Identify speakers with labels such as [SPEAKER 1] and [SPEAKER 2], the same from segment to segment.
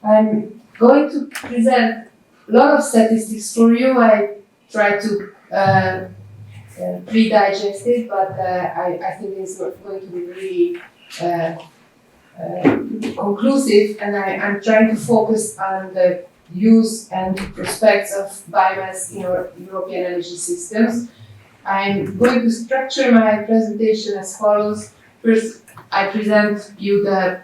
[SPEAKER 1] I'm going to present a lot of statistics for you. I try to pre-digest it, but I think it's going to be really conclusive, and I'm trying to focus on the use and prospects of biomass in our European energy systems. I'm going to structure my presentation as follows. First, I present you the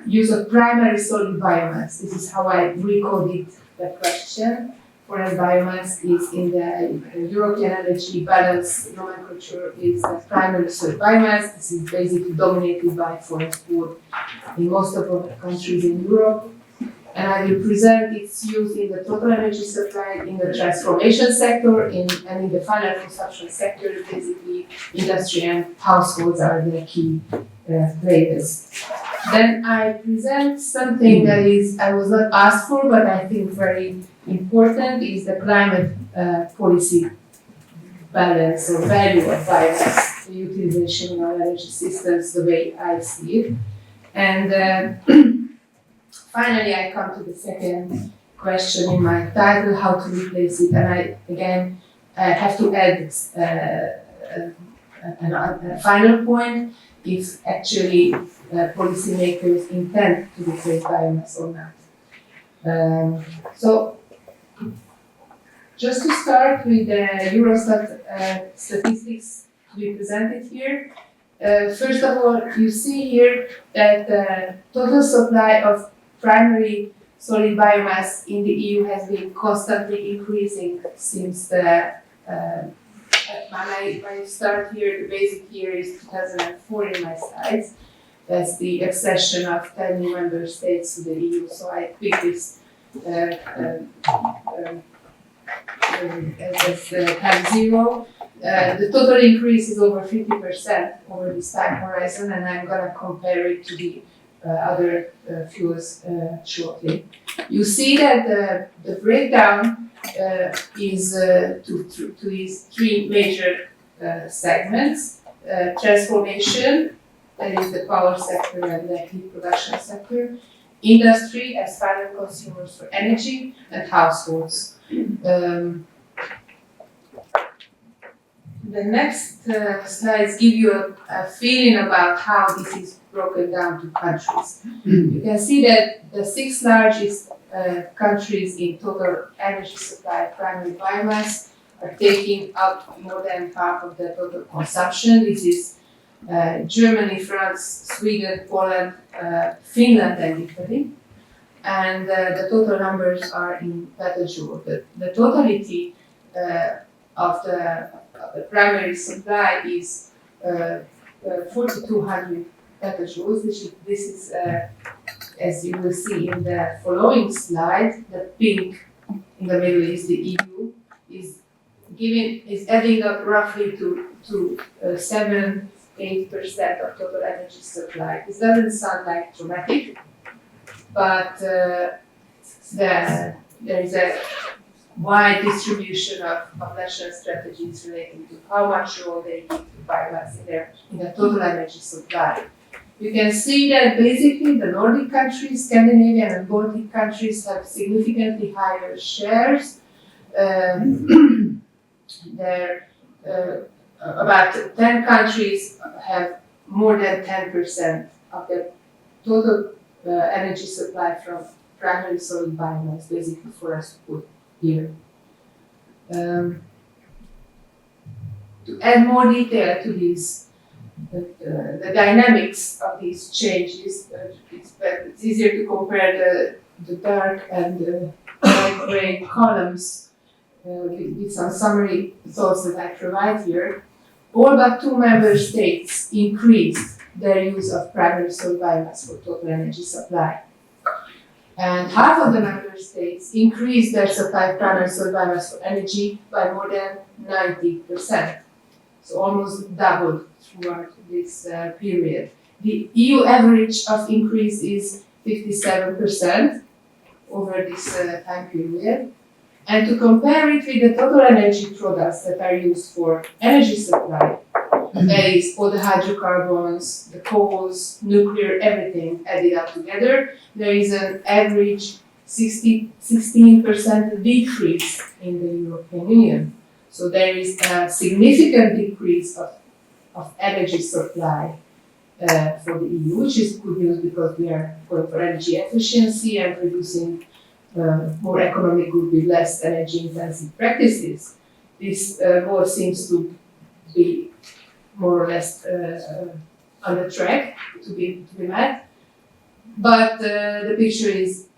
[SPEAKER 1] use of primary solid biomass. This is how I recoded the question. Whereas biomass is in the European energy balance nomenclature is primary solid biomass. This is basically dominated by forest wood in most of the countries in Europe. And I will present its use in the total energy supply, in the transformation sector, and in the final consumption sector. Basically, industry and households are the key players. Then I present something that I was not asked for, but I think very important, is the climate policy balance or value of biomass, the utilization in our energy systems, the way I see it. And finally, I come to the second question in my title, how to replace it. And I, again, have to add a final point, if actually policymakers intend to replace biomass or not. So, just to start with the Eurostat statistics to be presented here. First of all, you see here that the total supply of primary solid biomass in the EU has been constantly increasing since the when I start here, the basic year is 2004 in my slides. That's the accession of 10 new member states to the EU. So I pick this as time zero. The total increase is over 50% over this time horizon, and I'm going to compare it to the other fuels shortly. You see that the breakdown is to these three major segments. Transformation, that is the power sector and the heat production sector. Industry as final consumers for energy, and households. The next slides give you a feeling about how this is broken down to countries. You can see that the six largest countries in total energy supply, primary biomass, are taking up more than half of the total consumption. This is Germany, France, Sweden, Poland, Finland, and Italy. And the total numbers are in petajoule. The totality of the primary supply is 4,200 petajoules. This is, as you will see in the following slide, the pink in the middle is the EU, is adding up roughly to 7-8% of total energy supply. This doesn't sound like dramatic, but there is a wide distribution of national strategies relating to how much role they give to biomass in the total energy supply. You can see that basically the Nordic countries, Scandinavian and Baltic countries have significantly higher shares. About 10 countries have more than 10% of the total energy supply from primary solid biomass, basically forest wood here. To add more detail to these, the dynamics of these changes, it's easier to compare the dark and the light gray columns with some summary thoughts that I provide here. All but 2 member states increased their use of primary solid biomass for total energy supply. And half of the member states increased their supply of primary solid biomass for energy by more than 90%. So almost doubled throughout this period. The EU average of increase is 57% over this time period. And to compare it with the total energy products that are used for energy supply, That is all the hydrocarbons, the coals, nuclear, everything added up together. There is an average 16% decrease in the European Union. So there is a significant decrease of energy supply for the EU, which is good news because we are going for energy efficiency and producing more economic good with less energy intensive practices. This goal seems to be more or less on the track to be met, but the picture is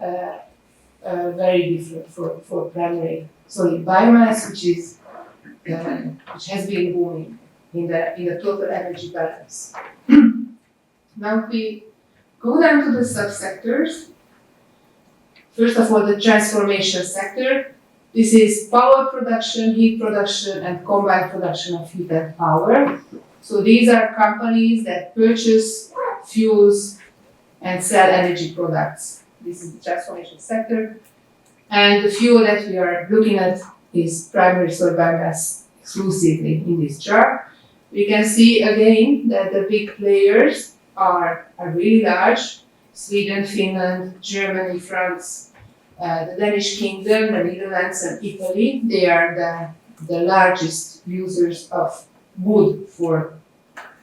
[SPEAKER 1] very different for primary solid biomass, which has been booming in the total energy balance. Now, if we go down to the subsectors, first of all, the transformation sector. This is power production, heat production, and combined production of heat and power. So these are companies that purchase fuels and sell energy products. This is the transformation sector. And the fuel that we are looking at is primary solid biomass exclusively in this chart. We can see again that the big players are really large. Sweden, Finland, Germany, France, the Danish Kingdom, the Netherlands, and Italy. They are the largest users of wood for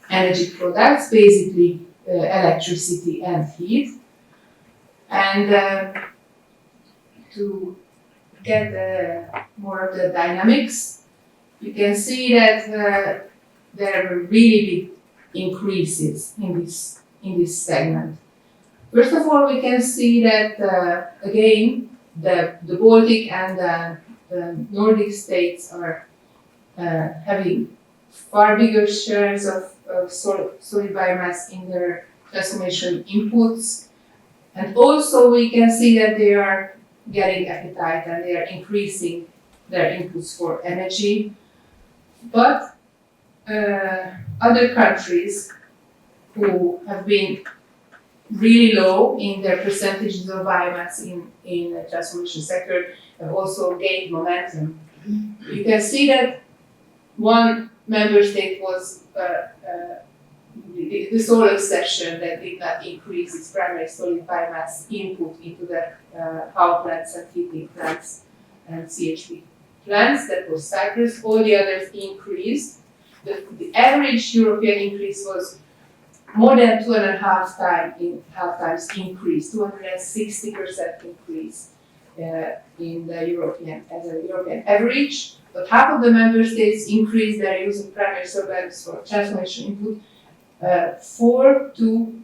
[SPEAKER 1] energy products, basically electricity and heat. And to get more of the dynamics, you can see that there are really big increases in this segment. First of all, we can see that again the Baltic and the Nordic states are having far bigger shares of solid biomass in their transformation inputs, and also we can see that they are getting appetite and they are increasing their inputs for energy. But other countries who have been really low in their percentages of biomass in the transformation sector have also gained momentum. You can see that one member state was the sole exception that did not increase its primary solid biomass input into the power plants and heating plants and CHP plants. That was Cyprus. All the others increased. The average European increase was more than 2.5 times increase, 260% increase in the European average. But half of the member states increased their use of primary solid biomass for transformation input 4 to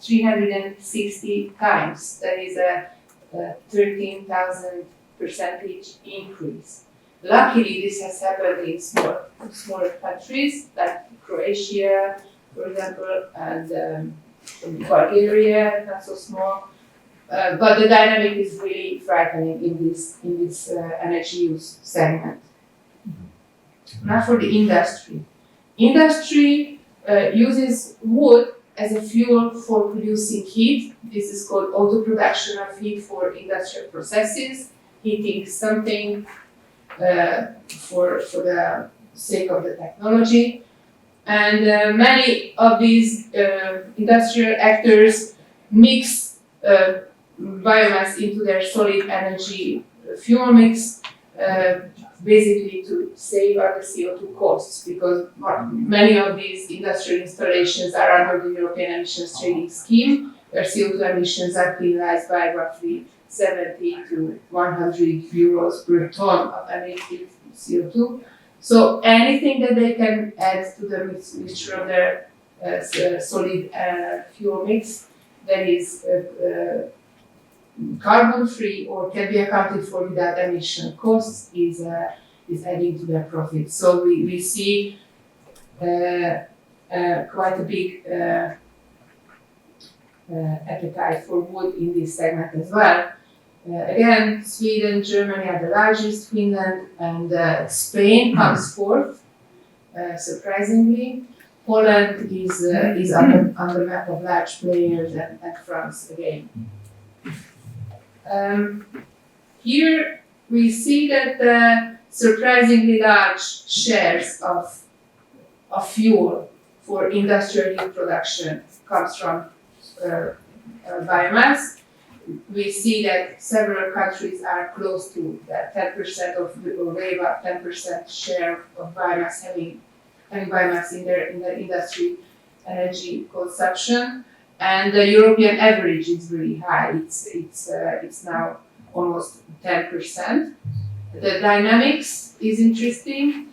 [SPEAKER 1] 360 times. That is a 13,000 percentage increase. Luckily, this has happened in smaller countries like Croatia, for example, and Bulgaria, not so small. But the dynamic is really frightening in this energy use segment. Now for the industry. Industry uses wood as a fuel for producing heat. This is called auto production of heat for industrial processes, heating something for the sake of the technology. And many of these industrial actors mix biomass into their solid energy fuel mix, basically to save on the CO2 costs, because many of these industrial installations are under the European Emissions Trading Scheme, where CO2 emissions are penalized by roughly 70 to 100 euros per ton of emitted CO2. So anything that they can add to the mixture of their solid fuel mix that is carbon-free or can be accounted for without emission costs is adding to their profits. So we see quite a big appetite for wood in this segment as well. Again, Sweden, Germany are the largest, Finland and Spain comes fourth, surprisingly. Poland is on the map of large players and France again. Here we see that surprisingly large shares of of fuel for industrial heat production comes from biomass. We see that several countries are close to that 10% or way above 10% share of biomass having biomass in their industry energy consumption, and the European average is really high. It's now almost 10%. The dynamics is interesting.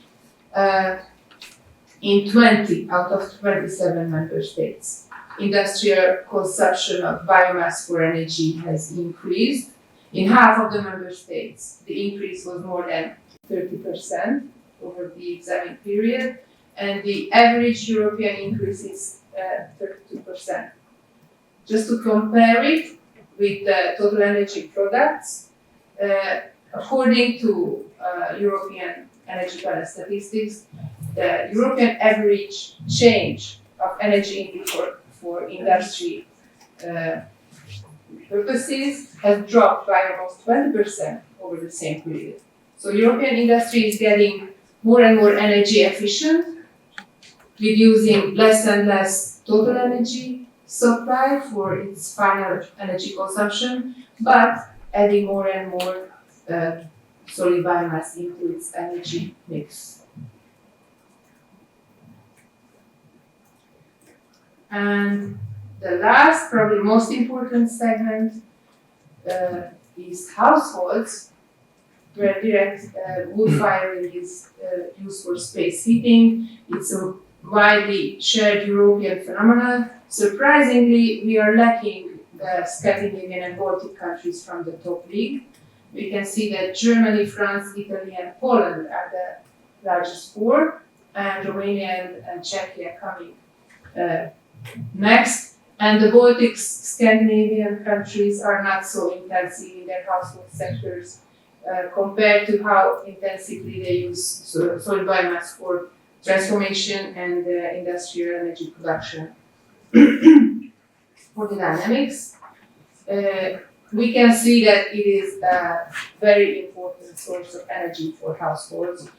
[SPEAKER 1] In 20 out of 27 member states, industrial consumption of biomass for energy has increased. In half of the member states, the increase was more than 30% over the examined period, and the average European increase is 32%. Just to compare it with the total energy products, according to European energy balance statistics, the European average change of energy for industry purposes has dropped by almost 20% over the same period. So European industry is getting more and more energy efficient, with using less and less total energy supply for its final energy consumption, but adding more and more solid biomass into its energy mix. And the last, probably most important segment is households, where direct wood firing is used for space heating. It's a widely shared European phenomenon. Surprisingly, we are lacking the Scandinavian and Baltic countries from the top league. We can see that Germany, France, Italy, and Poland are the largest four, and Romania and Czechia coming next. And the Baltic Scandinavian countries are not so intensive in their household sectors compared to how intensively they use solid biomass for transformation and industrial energy production. For the dynamics, we can see that it is a very important source of energy for households.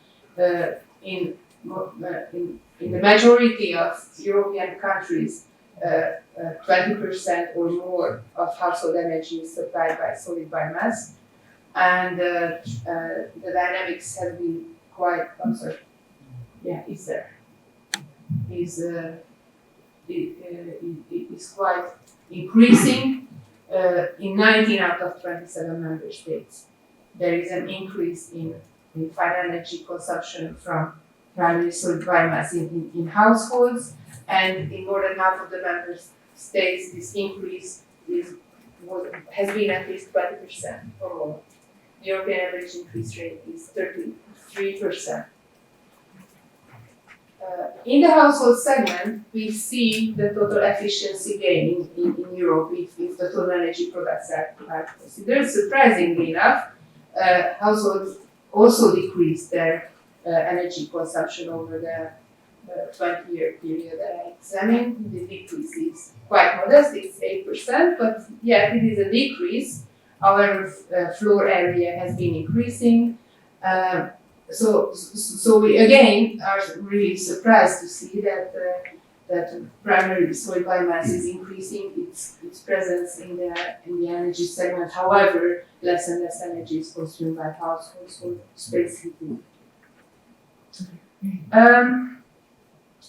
[SPEAKER 1] In the majority of European countries, 20% or more of household energy is supplied by solid biomass, and the dynamics have been quite is quite increasing. In 19 out of 27 member states, there is an increase in final energy consumption from primarily solid biomass in households, and in more than half of the member states, this increase has been at least 20% or more. The European average increase rate is 33%. In the household segment, we see the total efficiency gain in Europe if the total energy products are considered. Surprisingly enough, households also decreased their energy consumption over the 20-year period that I examined. The decrease is quite modest, it's 8%, but yeah, it is a decrease. Our floor area has been increasing. So we again are really surprised to see that primary solid biomass is increasing its presence in the energy segment. However, less and less energy is consumed by households for space heating.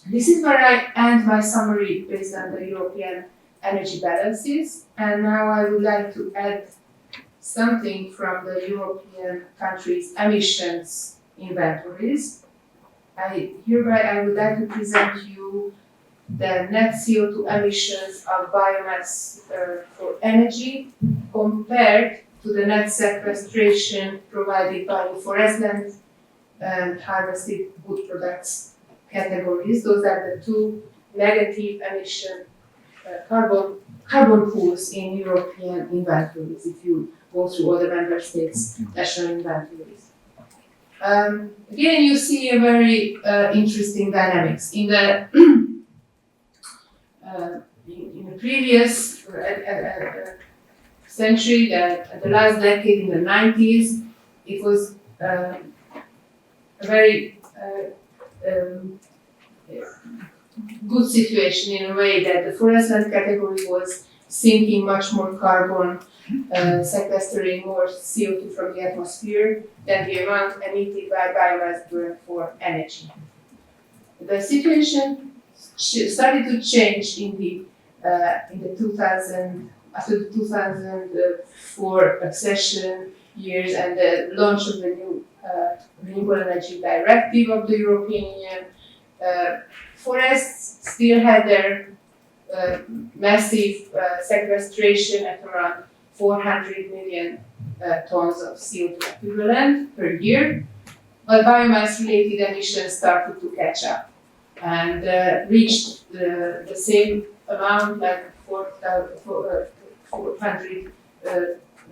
[SPEAKER 1] This is where I end my summary based on the European energy balances, and now I would like to add something from the European countries' emissions inventories. I would like to present you the net CO2 emissions of biomass for energy compared to the net sequestration provided by the forest land and harvested wood products categories. Those are the two negative emission carbon pools in European inventories if you go through all the member states' national inventories. Again, you see a very interesting dynamics. In the previous century, the last decade, in the 90s, it was a very good situation in a way that the forest land category was sinking much more carbon, sequestering more CO2 from the atmosphere than the amount emitted by biomass burned for energy. The situation started to change in the 2000, after the 2004 accession years and the launch of the new Renewable Energy Directive of the European Union. Forests still had their massive sequestration at around 400 million tons of CO2 equivalent per year, but biomass-related emissions started to catch up and reached the same amount, like 400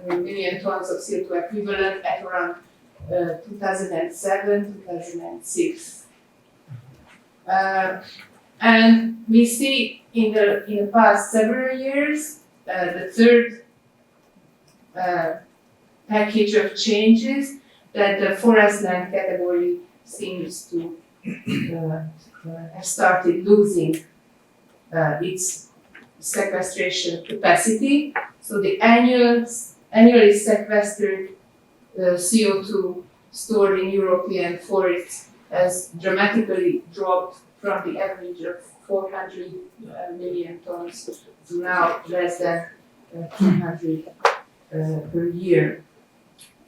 [SPEAKER 1] million tons of CO2 equivalent at around 2007, 2006. And we see in the past several years the third package of changes that the forest land category seems to have started losing its sequestration capacity. So the annually sequestered CO2 stored in European forests has dramatically dropped from the average of 400 million tons to now less than 200 per year.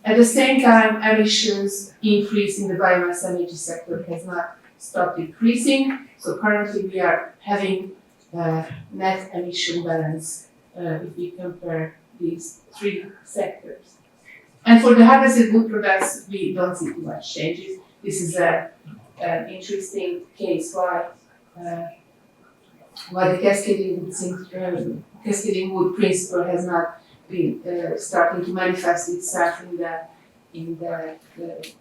[SPEAKER 1] At the same time, emissions increase in the biomass energy sector has not stopped decreasing. So currently we are having net emission balance if we compare these three sectors. And for the harvested wood products, we don't see too much changes. This is an interesting case why the cascading wood principle has not been starting to manifest itself in the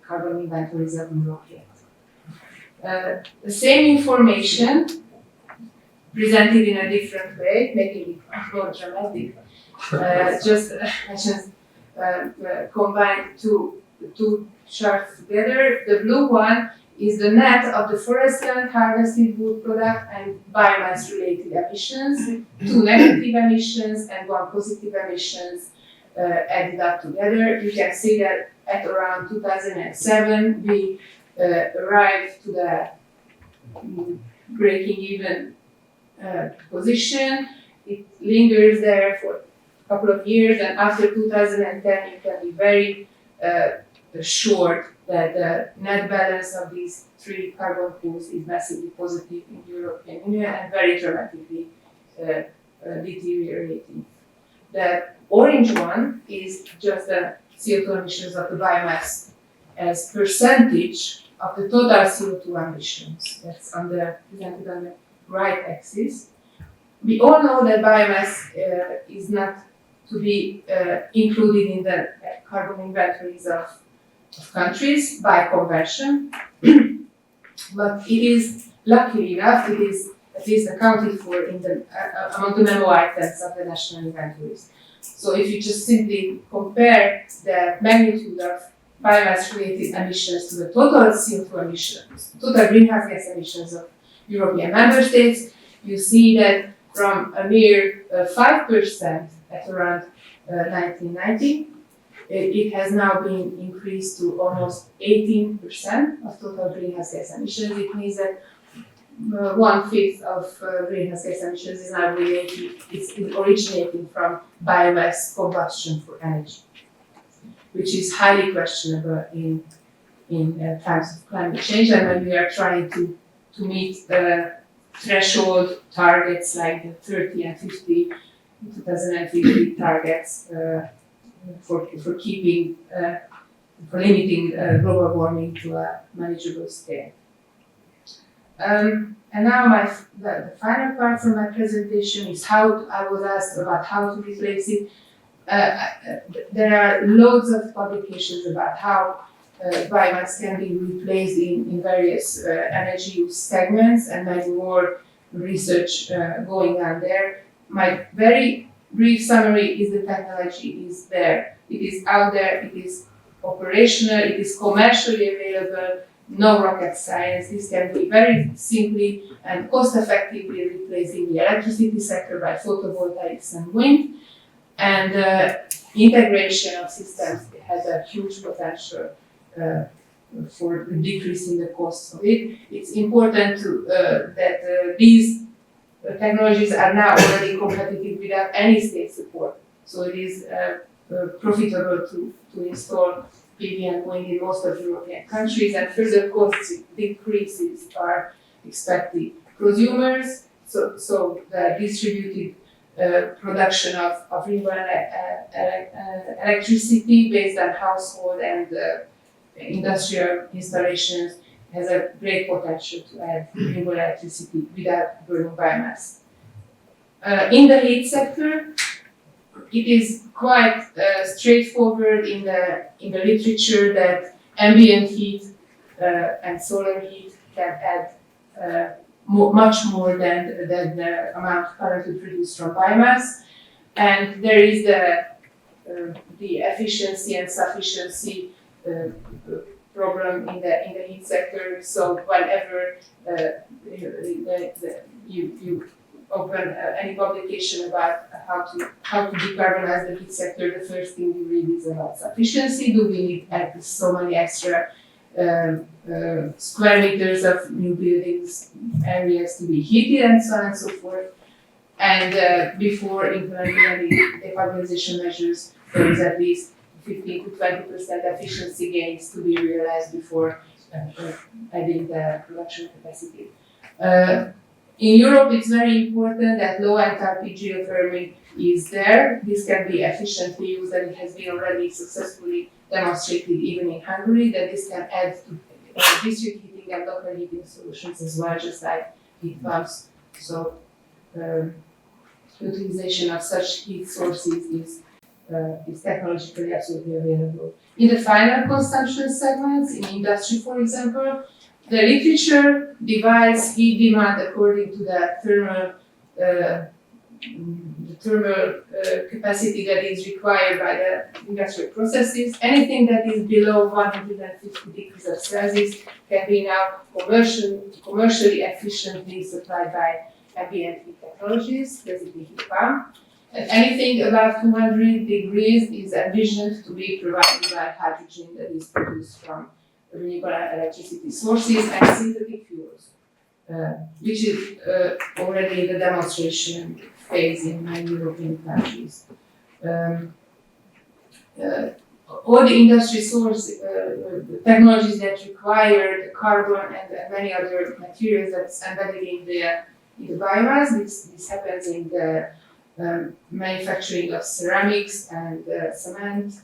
[SPEAKER 1] carbon inventories of Europe yet. The same information presented in a different way, making it more dramatic. Combine two charts together. The blue one is the net of the forest land, harvested wood product, and biomass-related emissions, 2 negative emissions and 1 positive emissions added up together. You can see that at around 2007, we arrived to the breaking even position. It lingers there for a couple of years, and after 2010, you can be very sure that the net balance of these three carbon pools is massively positive in the European Union and very dramatically deteriorating. The orange one is just the CO2 emissions of the biomass as percentage of the total CO2 emissions. That's presented on the right axis. We all know that biomass is not to be included in the carbon inventories of countries by convention, but it is, luckily enough, it is at least accounted for in the among the memo items of the national inventories. So if you just simply compare the magnitude of biomass-related emissions to the total CO2 emissions, total greenhouse gas emissions of European member states, you see that from a mere 5% at around 1990, it has now been increased to almost 18% of total greenhouse gas emissions. It means that 1/5 of greenhouse gas emissions is now originating from biomass combustion for energy, which is highly questionable in times of climate change and when we are trying to meet threshold targets like the 30 and 50, 2050 targets for keeping, for limiting global warming to a manageable scale. And now the final part from my presentation is how I was asked about how to replace it. There are loads of publications about how biomass can be replaced in various energy use segments, and there's more research going on there. My very brief summary is the technology is there. It is out there, it is operational, it is commercially available. no rocket science. This can be very simply and cost-effectively replacing the electricity sector by photovoltaics and wind. And integration of systems has a huge potential for decreasing the cost of it. It's important that these technologies are now already competitive without any state support. So it is profitable to install PV and wind in most of European countries, and further cost decreases are expected. Prosumers, so the distributed production of renewable electricity based on household and industrial installations has a great potential to add renewable electricity without burning biomass. In the heat sector, it is quite straightforward in the literature that ambient heat and solar heat can add much more than the amount currently produced from biomass, and there is the efficiency and sufficiency problem in the heat sector. So whenever you open any publication about how to decarbonize the heat sector, the first thing you read is about sufficiency. Do we need so many extra square meters of new buildings areas to be heated, and so on and so forth. And before implementing any decarbonization measures, there is at least 15 to 20% efficiency gains to be realized before adding the production capacity. In Europe, it's very important that low enthalpy geothermal is there. This can be efficiently used, and it has been already successfully demonstrated even in Hungary, that this can add to district heating and local heating solutions as well, just like heat pumps. So utilization of such heat sources is technologically absolutely available. In the final consumption segments, in industry, for example, the literature divides heat demand according to the thermal capacity that is required by the industrial processes. Anything that is below 150 degrees of Celsius can be now commercially efficiently supplied by ambient heat technologies, basically heat pump. And anything above 200 degrees is envisioned to be provided by hydrogen that is produced from renewable electricity sources and synthetic fuels, which is already in the demonstration phase in many European countries. All the industry source technologies that require the carbon and many other materials that's embedded in the biomass, this happens in the manufacturing of ceramics and cement,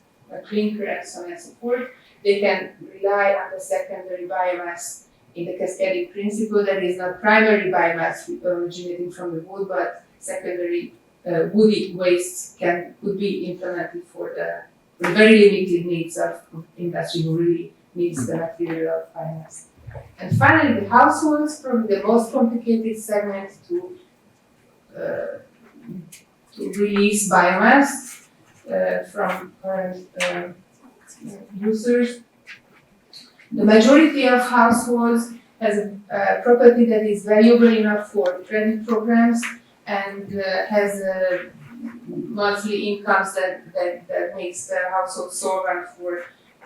[SPEAKER 1] clinker, and so on and so forth. They can rely on the secondary biomass in the cascading principle. That is not primary biomass originating from the wood, but secondary woody wastes could be implemented for the very limited needs of industry who really needs the material of biomass. And finally, the households, probably the most complicated segment to release biomass from current users. The majority of households has a property that is valuable enough for credit programs and has monthly incomes that makes the household solvent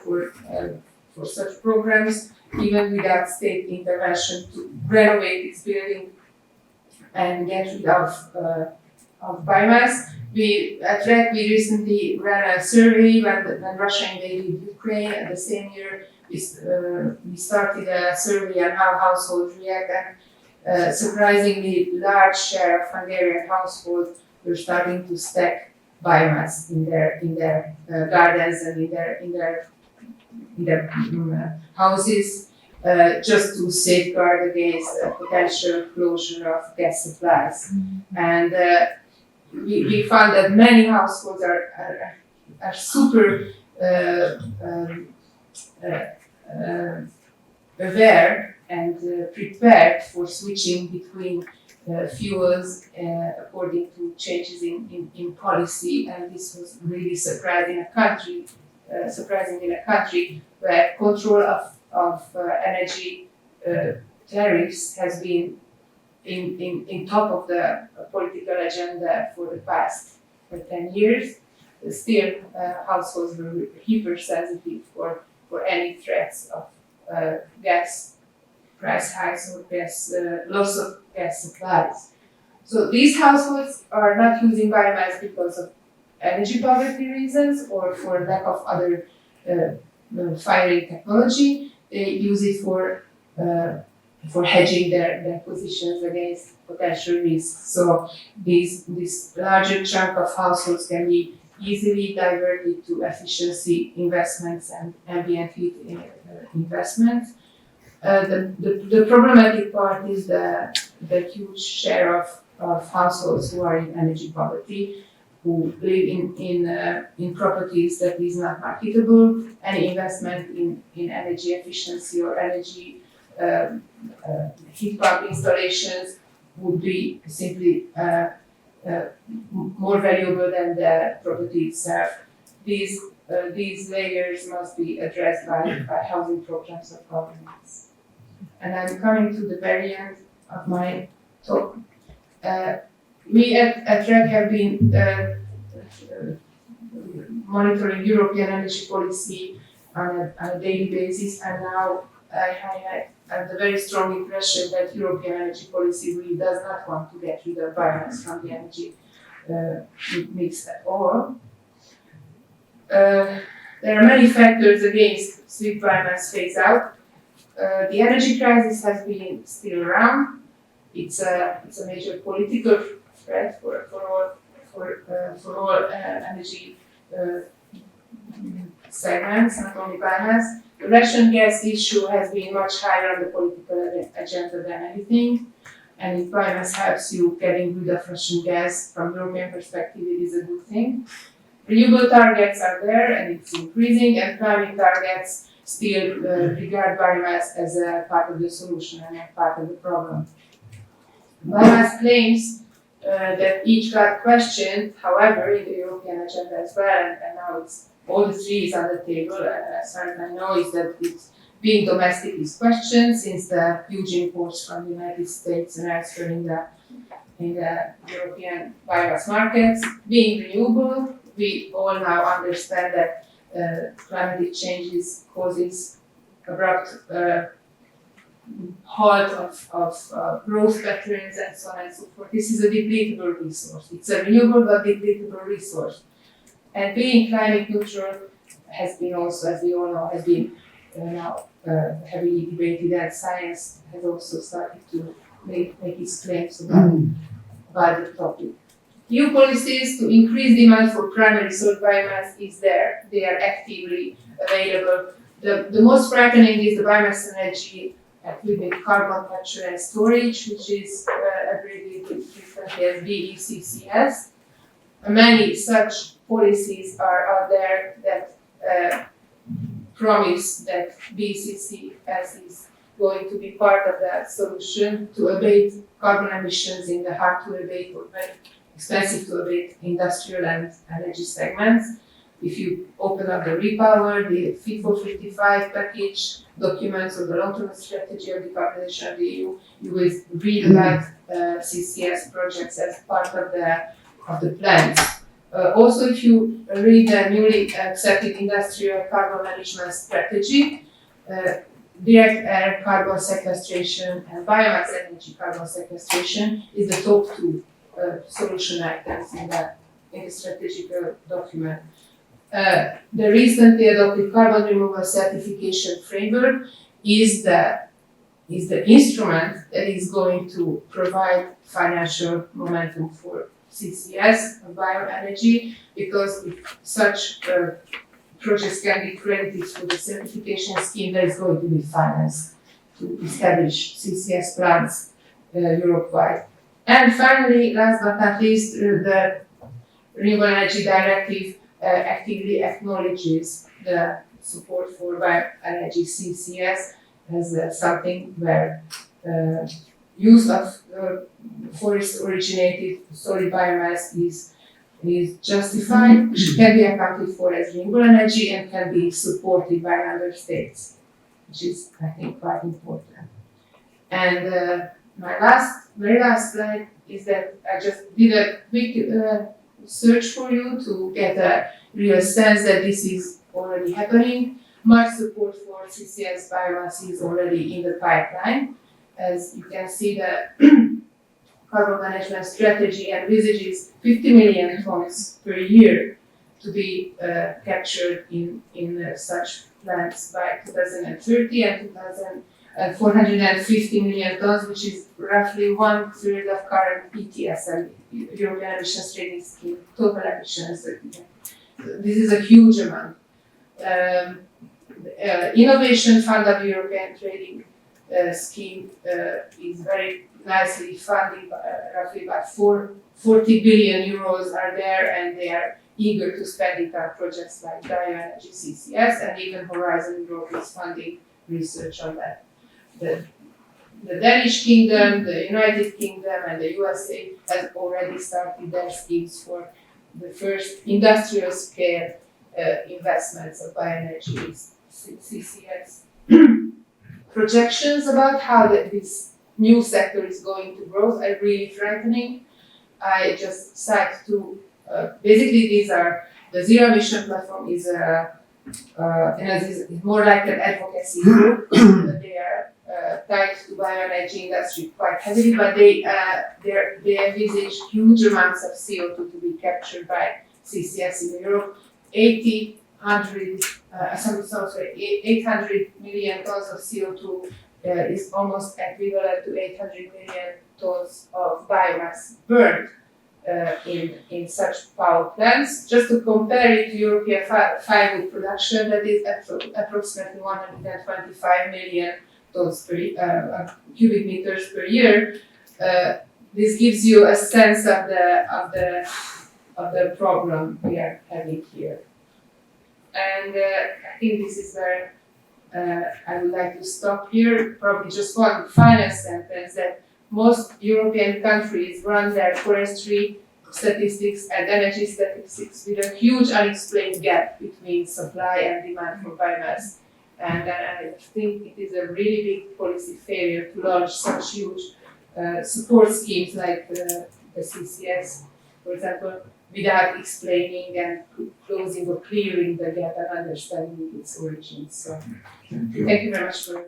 [SPEAKER 1] for such programs, even without state intervention, to renovate its building and get rid of biomass. At REC, we recently ran a survey when Russia invaded Ukraine, and the same year we started a survey on how households react, and surprisingly large share of Hungarian households were starting to stack biomass in their gardens and in their houses, just to safeguard against potential closure of gas supplies. And we found that many households are super aware and prepared for switching between fuels according to changes in policy, and this was really surprising in a country where control of of energy tariffs has been in top of the political agenda for the past 10 years. Still, households were hypersensitive for any threats of gas price hikes or loss of gas supplies. So these households are not using biomass because of energy poverty reasons or for lack of other firing technology. They use it for hedging their positions against potential risks. So this larger chunk of households can be easily diverted to efficiency investments and ambient heat investments. The problematic part is the huge share of households who are in energy poverty, who live in properties that is not marketable. Any investment in energy efficiency or energy heat pump installations would be simply more valuable than the property itself. These layers must be addressed by housing programs of governments. And I'm coming to the very end of my talk. We at REC have been monitoring European energy policy on a daily basis, and now I have the very strong impression that European energy policy really does not want to get rid of biomass from the energy mix at all. There are many factors against swift biomass phase out. The energy crisis has been still around. It's a major political threat for all energy segments, not only biomass. The Russian gas issue has been much higher on the political agenda than anything, and if biomass helps you getting rid of Russian gas from European perspective, it is a good thing. Renewable targets are there and it's increasing, and climate targets still regard biomass as a part of the solution and not part of the problem. Biomass claims that each got questioned, however, in the European agenda as well, and now all the three is on the table. As far as I know, is that it's being domestic is questioned since the huge imports from the United States and elsewhere in the European biomass markets. Being renewable, we all now understand that climate change causes abrupt halt of growth patterns and so on and so forth. This is a depletable resource. It's a renewable but depletable resource. And being climate neutral has been also, as we all know, has been now heavily debated, and science has also started to make its claims about the topic. EU policies to increase demand for primary source biomass is there. They are actively available. The most frightening is the biomass energy with carbon capture and storage, which is abbreviated frequently as BECCS. Many such policies are out there that promise that BCCS is going to be part of the solution to abate carbon emissions in the hard to abate or very expensive to abate industrial and energy segments. If you open up the Repower, the Fit for 55 package documents or the long-term strategy of decarbonization of the EU, you will read about CCS projects as part of the plans. Also, if you read the newly accepted industrial carbon management strategy, direct air carbon sequestration and biomass energy carbon sequestration is the top two solution items in the strategic document. The recently adopted carbon removal certification framework is the instrument that is going to provide financial momentum for CCS and bioenergy, because if such projects can be credited through the certification scheme, there is going to be finance to establish CCS plants Europe-wide. And finally, last but not least, the Renewable Energy Directive actively acknowledges the support for bioenergy CCS as something where use of forest-originated solid biomass is justified, which can be accounted for as renewable energy and can be supported by member states. which is, I think, quite important. And my very last slide is that I just did a quick search for you to get a real sense that this is already happening. Much support for CCS biomass is already in the pipeline. As you can see, the carbon management strategy envisages 50 million tons per year to be captured in such plants by 2030 and 450 million tons, which is roughly 1/3 of current ETS and European Emissions Trading Scheme total emissions. This is a huge amount. The Innovation Fund of European Trading Scheme is very nicely funding, roughly about 40 billion euros are there, and they are eager to spend it on projects like bioenergy CCS, and even Horizon Europe is funding research on that. The Danish Kingdom, the United Kingdom, and the USA have already started their schemes for the first industrial scale investments of bioenergy CCS. Projections about how this new sector is going to grow are really frightening. I just cite two. Basically, these are the zero emission platform is more like an advocacy group. They are tied to bioenergy industry quite heavily, but they envisage huge amounts of CO2 to be captured by CCS in Europe. 800 million tons of CO2 is almost equivalent to 800 million tons of biomass burned in such power plants. Just to compare it to European firewood production, that is approximately 125 million tons cubic meters per year. This gives you a sense of the problem we are having here. And I think this is where I would like to stop here. Probably just one final sentence, that most European countries run their forestry statistics and energy statistics with a huge unexplained gap between supply and demand for biomass. And I think it is a really big policy failure to launch such huge support schemes like the CCS, for example, without explaining and closing or clearing the gap and understanding its origins. So, thank you very much for